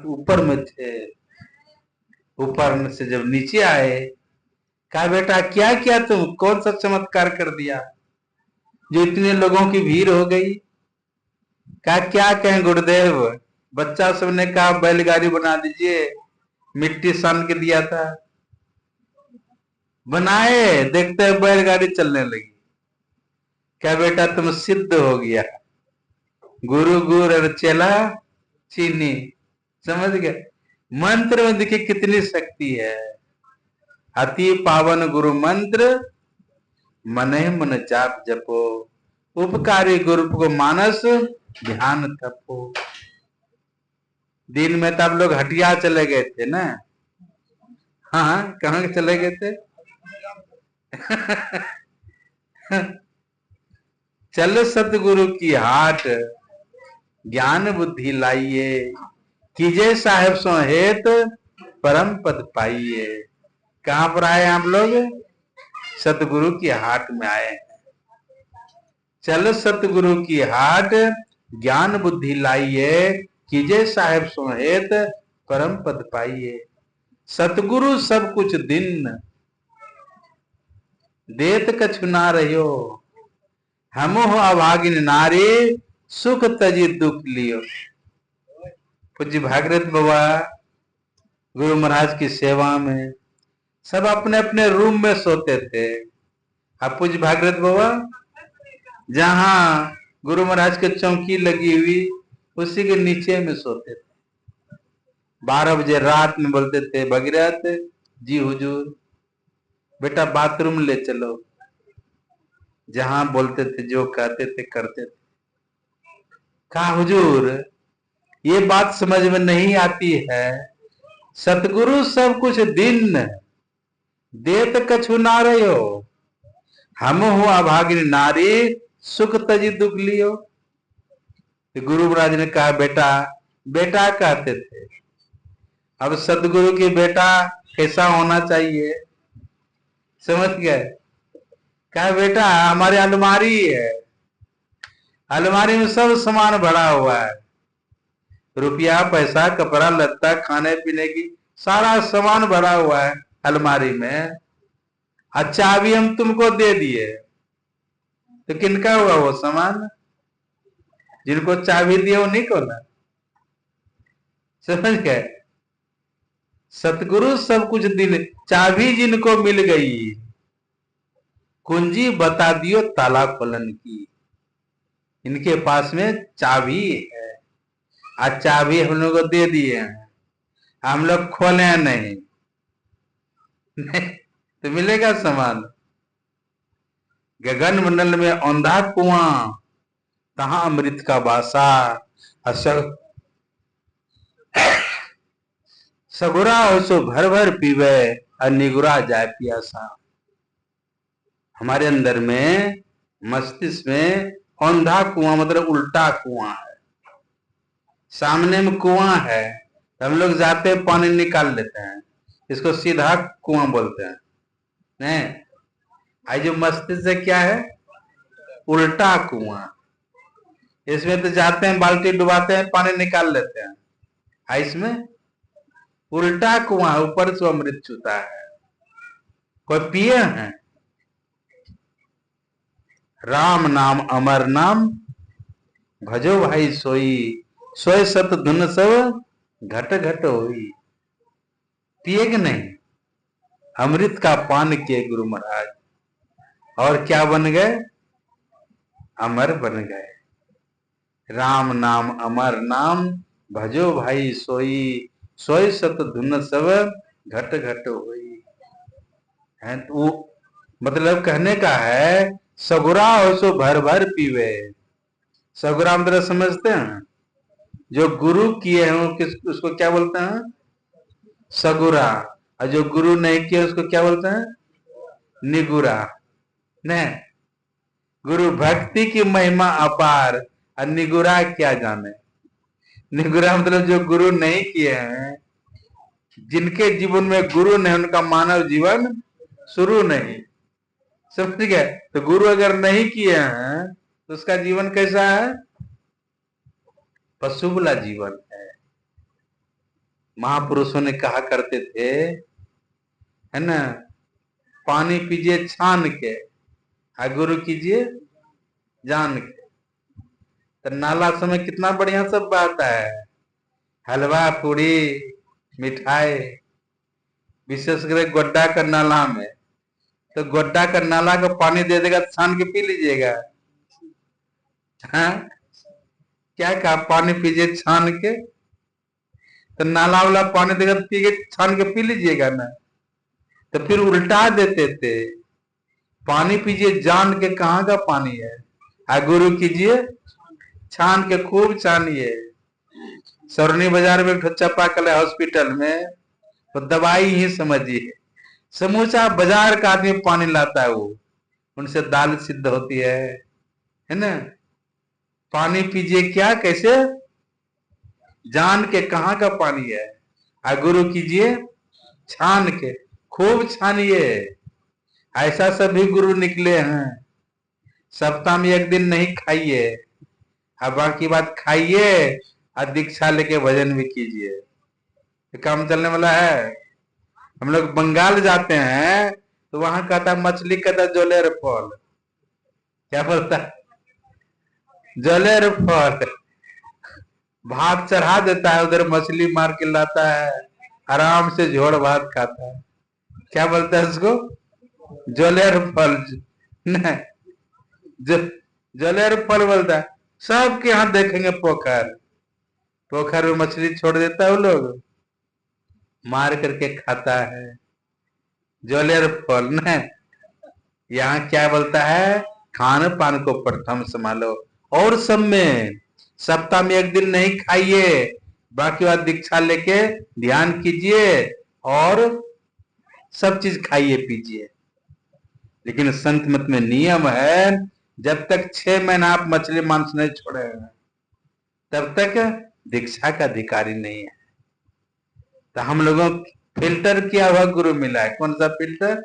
ऊपर में थे, ऊपर से जब नीचे आए, कहा बेटा क्या किया तुम, कौन सा चमत्कार कर दिया जो इतने लोगों की भीड़ हो गई। कहा क्या कहें गुरुदेव, बच्चा सबने कहा बैलगाड़ी बना दीजिए, मिट्टी सान के दिया था, बनाए, देखते हैं बैलगाड़ी चलने लगी। क्या बेटा तुम सिद्ध हो गया, गुरु गुर और चेला चीनी, समझ गए। मंत्र में देखिए कितनी शक्ति है। अति पावन गुरु मंत्र, मन मन जाप जपो, उपकारी गुरु को मानस ध्यान तपो। दिन में तो आप लोग हटिया चले गए थे ना। हाँ, कहाँ चले गए थे? चलो सतगुरु की हाट, ज्ञान बुद्धि लाइए, कीजे साहेब सो हेत परम पद पाइए। कहां पर आए आप लोग? सतगुरु की हाट में आए हैं। चलो सतगुरु की हाट, ज्ञान बुद्धि लाइए, कीजे साहेब सो हेत परम पद पाइए। सतगुरु सब कुछ दिन, देत कछु ना रहियो, हम हो अभागिन नारी, सुख तजी दुख लियो। पूज्य भागवत बाबा गुरु महाराज की सेवा में सब अपने अपने रूम में सोते थे। अब पूज्य भागवत बाबा जहां गुरु महाराज की चौकी लगी हुई उसी के नीचे में सोते थे। 12 बजे रात में बोलते थे, भगीरथ जी हुजूर बेटा बाथरूम ले चलो। जहां बोलते थे, जो कहते थे करते थे। कहा हुजूर ये बात समझ में नहीं आती है, सतगुरु सब कुछ दिन, देत कछु ना रहो, हम हो अभागिन नारी, सुख तजी दुख लियो। गुरु महाराज ने कहा बेटा, बेटा कहते थे, अब सतगुरु की बेटा कैसा होना चाहिए, समझ गए। कहा बेटा हमारी अलमारी है, अलमारी में सब सामान भरा हुआ है, रुपया पैसा कपड़ा लत्ता खाने पीने की सारा सामान भरा हुआ है अलमारी में। अच्छा अभी हम तुमको दे दिए तो किनका हुआ वो सामान? जिनको चाबी दिए वो नहीं खोला, समझ गए। सतगुरु सब कुछ दिन, चाबी जिनको मिल गई, कुंजी बता दियो ताला खोलन की। इनके पास में चाबी है, आज चाबी हम लोग को दे दिए हैं, हम लोग खोले नहीं, नहीं तो मिलेगा सामान। गगन मंडल में औंधा कुआं, तहां अमृत का बासा, सगुरा हो सो भर भर पीवे, और निगुरा जाए पियासा। हमारे अंदर में मस्तिष्क में औंधा कुआं मतलब उल्टा कुआं है, सामने में कुआं है तो हम लोग जाते हैं पानी निकाल लेते हैं, इसको सीधा कुआं बोलते हैं। नहीं, आई जो मस्तिष्क से क्या है, उल्टा कुआं। इसमें तो जाते हैं बाल्टी डुबाते हैं पानी निकाल लेते हैं, इसमें उल्टा कुआं, ऊपर से अमृत चूता है, कोई पिए हैं। राम नाम अमर नाम, भजो भाई सोई, सोए सत धुन सब घट घट होई। पिए कि नहीं? अमृत का पान किए गुरु महाराज, और क्या बन गए? अमर बन गए। राम नाम अमर नाम, भजो भाई सोई, सोई सत धुन सब घट घट होई। है तो मतलब कहने का है, सगुरा हो सो भर भर पीवे। सगुरा मतलब समझते हैं, जो गुरु किए हैं उसको क्या बोलते हैं? सगुरा। और जो गुरु नहीं किए उसको क्या बोलते हैं? निगुरा। नहीं, गुरु भक्ति की महिमा अपार, और निगुरा क्या जाने। निगुरा मतलब जो गुरु नहीं किए हैं, जिनके जीवन में गुरु नहीं, उनका मानव जीवन शुरू नहीं, समझ गए। तो गुरु अगर नहीं किए हैं तो उसका जीवन कैसा है? पशुबला जीवन है। महापुरुषों ने कहा करते थे, है ना, पानी पीजिए छान के और गुरु कीजिए जान के। तो नाला समय कितना बढ़िया सब बात है, हलवा पूड़ी मिठाई, विशेषकर गोड्डा का नाला में, तो गोड्डा का नाला का पानी दे देगा, छान के पी लीजिएगा। हाँ, क्या कहा, पानी पीजिए छान के, तो नाला वाला पानी देगा तो पी के छान के पी लीजिएगा ना। तो फिर उल्टा देते थे, पानी पीजिए जान के, कहाँ का पानी है, आ गुरु कीजिए छान के, खूब छानिए। सरनी बाजार में चापाकल हॉस्पिटल में तो दवाई ही समझिए, समूचा बाजार का आदमी पानी लाता है, वो उनसे दाल सिद्ध होती है ना। पानी पीजिए क्या, कैसे, जान के कहाँ का पानी है, आ गुरु कीजिए छान के, खूब छानिए। ऐसा सभी गुरु निकले हैं। सप्ताह में एक दिन नहीं खाइए, अब बाकी बात खाइए और दीक्षा लेके भजन भी कीजिए, काम चलने वाला है। हम लोग बंगाल जाते हैं तो वहां कहता मछली कहता जोलेर फल, क्या बोलता है, जोलेर फल, भात चढ़ा देता है, उधर मछली मार के लाता है, आराम से झोड़ भात खाता है, क्या बोलता है उसको, जोलेर फल, नहीं जोलेर फल बोलता है। सबके यहाँ देखेंगे पोखर, पोखर में मछली छोड़ देता है, वो लोग मार करके खाता है, जोलेर फल न। यहाँ क्या बोलता है, खान पान को प्रथम संभालो, और सब में सप्ताह में एक दिन नहीं खाइए, बाकी बात दीक्षा लेके ध्यान कीजिए और सब चीज खाइए पीजिए। लेकिन संत मत में नियम है, जब तक 6 महीना आप मछली मांस नहीं छोड़े तब तक दीक्षा का अधिकारी नहीं है। तो हम लोगों फिल्टर किया हुआ गुरु मिला है। कौन सा फिल्टर,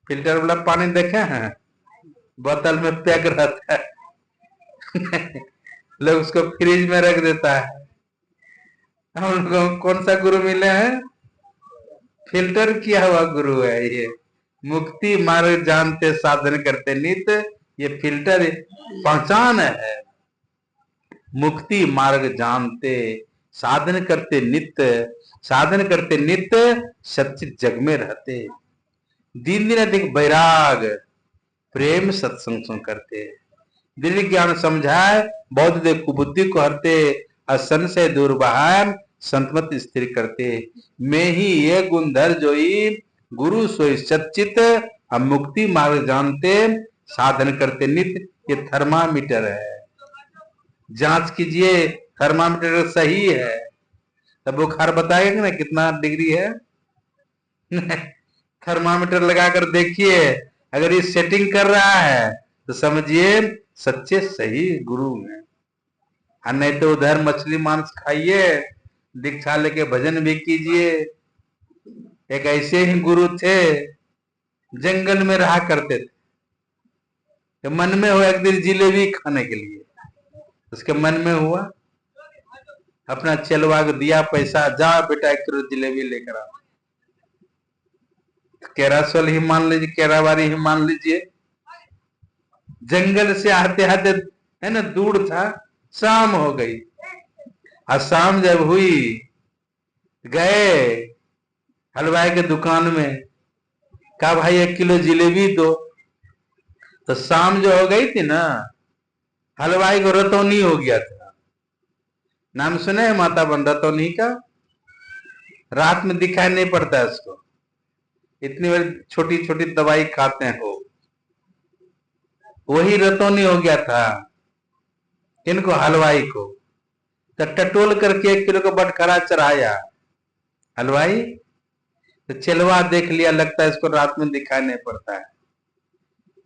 फिल्टर वाला पानी देखे हैं, बोतल में पैक रहता है लोग उसको फ्रिज में रख देता है। हम लोगों कौन सा गुरु मिले हैं, फिल्टर किया हुआ गुरु है ये। मुक्ति मार्ग जानते साधन करते नित्य, ये फिल्टर पहचान है। मुक्ति मार्ग जानते साधन करते नित्य, साधन करते नित्य सच्चित जग में रहते, दिन दिन अधिक वैराग प्रेम सत्संग करते, दिल ज्ञान समझाए बौद्ध दे कुबुद्धि को हरते, असंशय दूर बहान संतमत स्थिर करते। मैं ही ये गुणधर जोई गुरु सोई सच्चित, हम मुक्ति मार्ग जानते साधन करते नित्य। ये थर्मामीटर है, जांच कीजिए थर्मामीटर सही है तब बुखार बताएगा ना कितना डिग्री है थर्मामीटर लगाकर देखिए, अगर ये सेटिंग कर रहा है तो समझिए सच्चे सही गुरु हैं। और नहीं तो उधर मछली मांस खाइए, दीक्षा लेके भजन भी कीजिए। एक ऐसे ही गुरु थे, जंगल में रहा करते थे, तो मन में हुआ एक दिन जिलेबी खाने के लिए, उसके मन में हुआ, अपना चलवा को दिया पैसा, जा बेटा 1 किलो जिलेबी लेकर आ। केरासोल ही मान लीजिए, केरावारी ही मान लीजिए, जंगल से आते आते है ना, दूर था, शाम हो गई। और शाम जब हुई, गए हलवाई के दुकान में, कहा भाई 1 किलो जिलेबी दो। तो शाम जो हो गई थी ना, हलवाई को रतौनी हो गया था। नाम सुने हैं माता बन रतौनी का, रात में दिखाई नहीं पड़ता है उसको, इतनी बड़ी छोटी छोटी दवाई खाते हैं वो, वही रतौनी हो गया था इनको, हलवाई को। तो टटोल करके 1 किलो का बटखरा चढ़ाया हलवाई, तो चलवा देख लिया, लगता है इसको रात में दिखाई नहीं पड़ता है।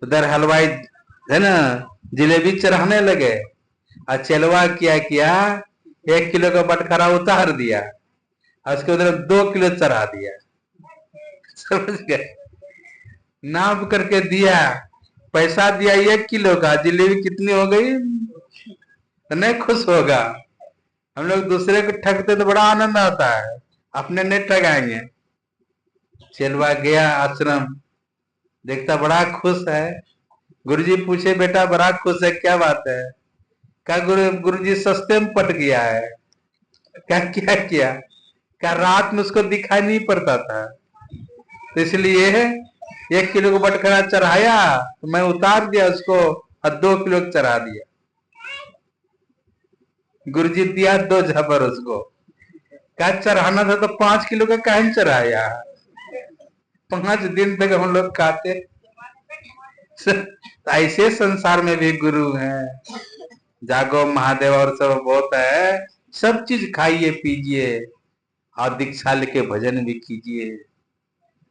उधर हलवाई है ना जिलेबी चढ़ाने लगे, और चलवा किया 1 किलो का बटखरा उतार दिया, और उसके उधर 2 किलो चढ़ा दिया, समझ गए, नाप करके दिया, पैसा दिया 1 किलो का, जिलेबी कितनी हो गई, तो नहीं खुश होगा, हम लोग दूसरे को ठगते तो बड़ा आनंद आता है, अपने नहीं ठगाएंगे। चेलवा गया आश्रम, देखता बड़ा खुश है। गुरुजी पूछे बेटा बड़ा खुश है, क्या बात है? क्या गुरुजी सस्ते में पट गया है। क्या क्या किया? क्या रात में उसको दिखाई नहीं पड़ता था, तो इसलिए 1 किलो को बटखरा चढ़ाया, तो मैं उतार दिया उसको और 2 किलो चढ़ा दिया। गुरुजी दिया 2 झपर उसको। क्या चढ़ाना था तो 5 किलो का काहे चढ़ाया? 5 दिन तक हम लोग खाते। ऐसे संसार में भी गुरु हैं। जागो महादेव और सब बहुत है, सब चीज खाइए पीजिए और दीक्षा लेके भजन भी कीजिए।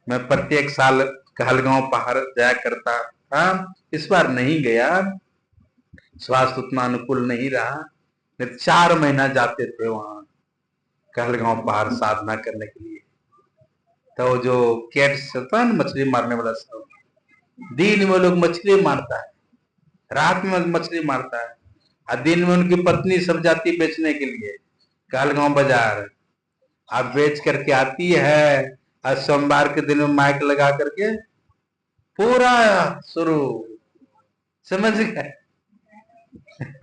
मैं प्रत्येक साल कहलगांव पहाड़ जाया करता था, इस बार नहीं गया, स्वास्थ्य उतना अनुकूल नहीं रहा। 4 महीना जाते थे वहां कहलगांव पहाड़ साधना करने के लिए। तो जो कैट्स होता है ना, मछली मारने वाला, सब दिन में लोग मछली मारता है, रात में मछली मारता है, और दिन में उनकी पत्नी सब जाती बेचने के लिए कहलगांव बाजार। अब बेच करके आती है और सोमवार के दिन में माइक लगा करके पूरा शुरू, समझ गए?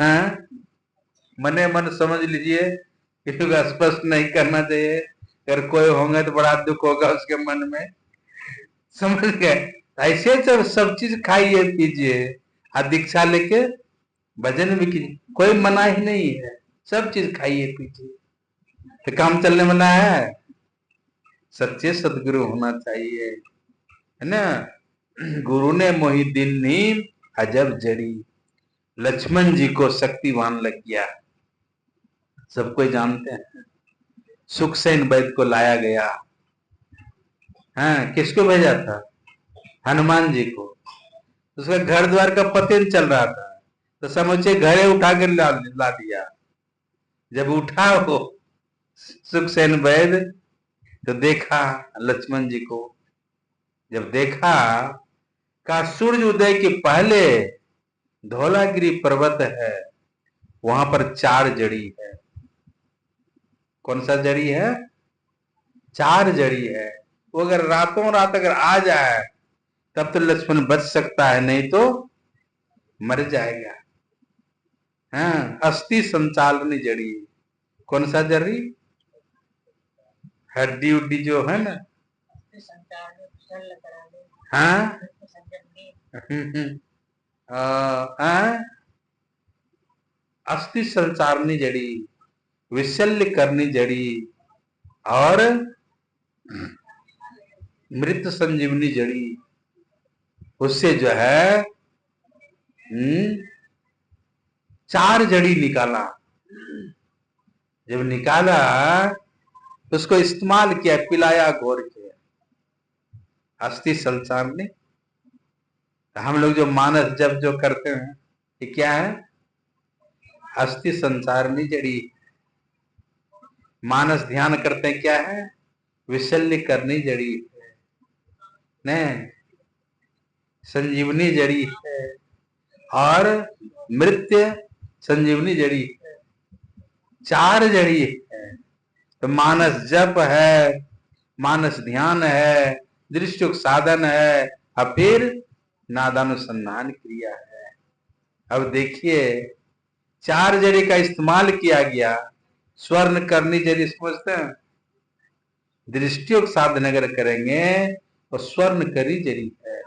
हाँ? मने मन समझ लीजिए, क्योंकि स्पष्ट नहीं करना चाहिए, अगर कोई होंगे तो बड़ा दुख होगा उसके मन में, समझ गए? ऐसे सब चीज खाइए पीजिए और दीक्षा लेके भजन भी कीजिए, कोई मना ही नहीं है, सब चीज खाइए पीजिए, तो काम चलने वाला है। सच्चे सदगुरु होना चाहिए, है ना? गुरु ने मोहि दिन्नी अजब जड़ी, लक्ष्मण जी को शक्तिवान लग गया, सब कोई जानते हैं। सुखसेन वैद्य को लाया गया, हाँ, किसको भेजा था? हनुमान जी को। उसका घर द्वार का पतन चल रहा था, तो समूचे घरे उठा कर ला दिया। जब उठा वो सुखसेन वैद्य, तो देखा लक्ष्मण जी को, जब देखा का सूर्य उदय के पहले धौलागिरी पर्वत है, वहां पर 4 जड़ी है। कौन सा जड़ी है? 4 जड़ी है। वो अगर रातों रात अगर आ जाए तब तो लक्ष्मण बच सकता है, नहीं तो मर जाएगा। हाँ, अस्थि संचालनी जड़ी। कौन सा जड़ी? हड्डी उड्डी जो है ना, हाँ, अस्थि संचारनी जड़ी, विशल्य करनी जड़ी, और मृत संजीवनी जड़ी। उससे जो है 4 जड़ी निकाला। जब निकाला उसको इस्तेमाल किया, पिलाया घोर के, अस्थि संचारनी। हम लोग जो मानस जब जो करते हैं, ये क्या है? अस्थि संचारनी जड़ी। मानस ध्यान करते हैं, क्या है? विशल्य करनी जड़ी है, नहीं, संजीवनी जड़ी है, और मृत्य संजीवनी जड़ी है। 4 जड़ी है। तो मानस जप है, मानस ध्यान है, दृष्टि साधन है, और फिर नादानुसंधान क्रिया है। अब देखिए 4 जड़ी का इस्तेमाल किया गया। स्वर्ण करनी जड़ी समझते हैं? दृष्टियोग साधन अगर करेंगे तो स्वर्ण करी जड़ी है,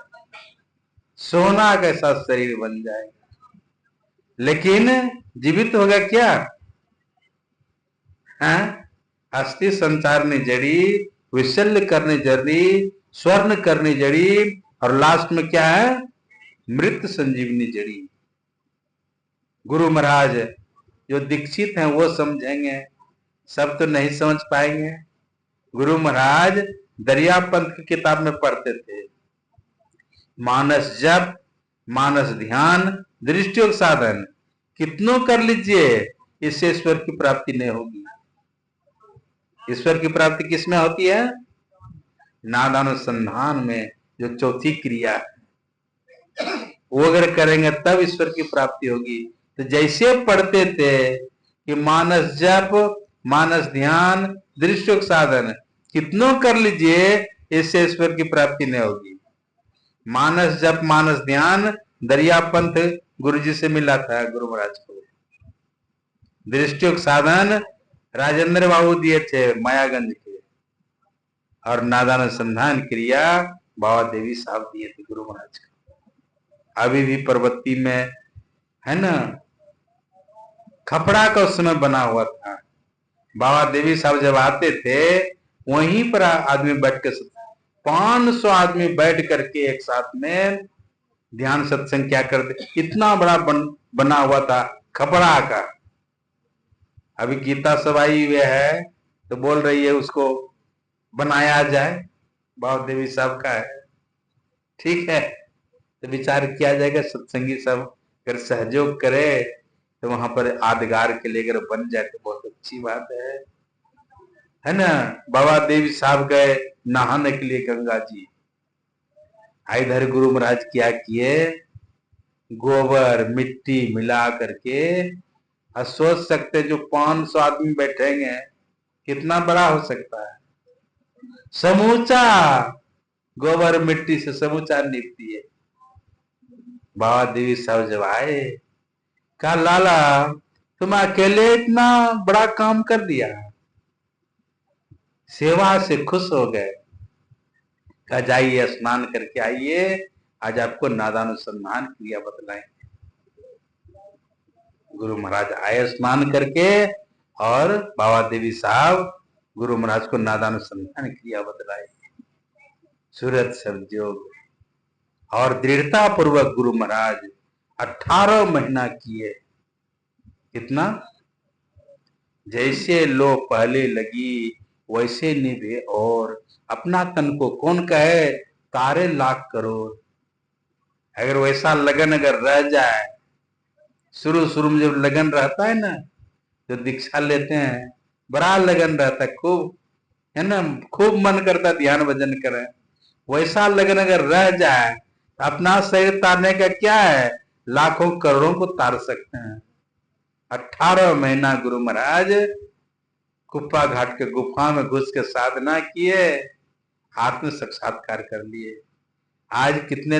सोना कैसा शरीर बन जाएगा, लेकिन जीवित होगा क्या? अस्थि संचारनी जड़ी, विशल्य करने जड़ी, स्वर्ण करने जड़ी, और लास्ट में क्या है? मृत संजीवनी जड़ी। गुरु महाराज जो दीक्षित हैं वो समझेंगे, सब तो नहीं समझ पाएंगे। गुरु महाराज दरिया पंथ की किताब में पढ़ते थे, मानस जप, मानस ध्यान, दृष्टियोग साधन कितनों कर लीजिए, इससे ईश्वर की प्राप्ति नहीं होगी। ईश्वर की प्राप्ति किसमें होती है? नादानुसंधान में, जो चौथी क्रिया है, वो अगर करेंगे तब ईश्वर की प्राप्ति होगी। तो जैसे पढ़ते थे कि मानस जप, मानस ध्यान, दृश्योग साधन कितनों कर लीजिए, इससे ईश्वर की प्राप्ति नहीं होगी। मानस जप, मानस ध्यान दरिया पंथ गुरु जी से मिला था गुरु महाराज को। दृष्टियोग साधन राजेंद्र बाबू दिए थे मायागंज के, और नादानुसंधान क्रिया बाबा देवी साहब दिए थे गुरु महाराज को। अभी भी परबत्ती में है ना, खपड़ा का उस समय बना हुआ था। बाबा देवी साहब जब आते थे वहीं पर आदमी बैठ के 500 आदमी बैठ करके एक साथ में ध्यान सत्संग क्या करते। इतना बड़ा बना हुआ था खपड़ा का। अभी गीता सब आई हुई है तो बोल रही है उसको बनाया जाए, बाबा देवी साहब का है, ठीक है। तो विचार किया जाएगा, सत्संगी सब अगर सहयोग करे तो वहां पर आदगार के लिए अगर बन जाए तो बहुत अच्छी बात है ना। बाबा देवी साहब गए नहाने के लिए गंगा जी, इधर गुरु महाराज क्या किए, गोबर मिट्टी मिला करके, और सोच सकते जो 500 आदमी बैठेंगे कितना बड़ा हो सकता है। समूचा गोबर मिट्टी से समूचा निपती है। बाबा देवी साहब जब आए, कहा लाला तुम अकेले इतना बड़ा काम कर दिया। सेवा से खुश हो गए। कहा जाइए स्नान करके आइए, आज आपको नादानुसंधान क्रिया बतलाएंगे। गुरु महाराज आए स्नान करके, और बाबा देवी साहब गुरु महाराज को नादानुसंधान क्रिया बतलाए। सूरत संयोग और दृढ़ता पूर्वक गुरु महाराज 18 महीना किए। कितना? जैसे लो पहले लगी वैसे निभे, और अपना तन को कौन कहे तारे लाख करोड़। अगर वैसा लगन अगर रह जाए, शुरू में जब लगन रहता है ना, जो दीक्षा लेते हैं बड़ा लगन रहता है, खूब है ना, खूब मन करता है ध्यान भजन करें। वैसा लगन अगर रह जाए, अपना शरीर तारने का क्या है, लाखों करोड़ों को तार सकते हैं। 18 महीना गुरु महाराज कुप्पा घाट के गुफा में घुस के साधना किए, आत्म साक्षात्कार कर लिए। आज कितने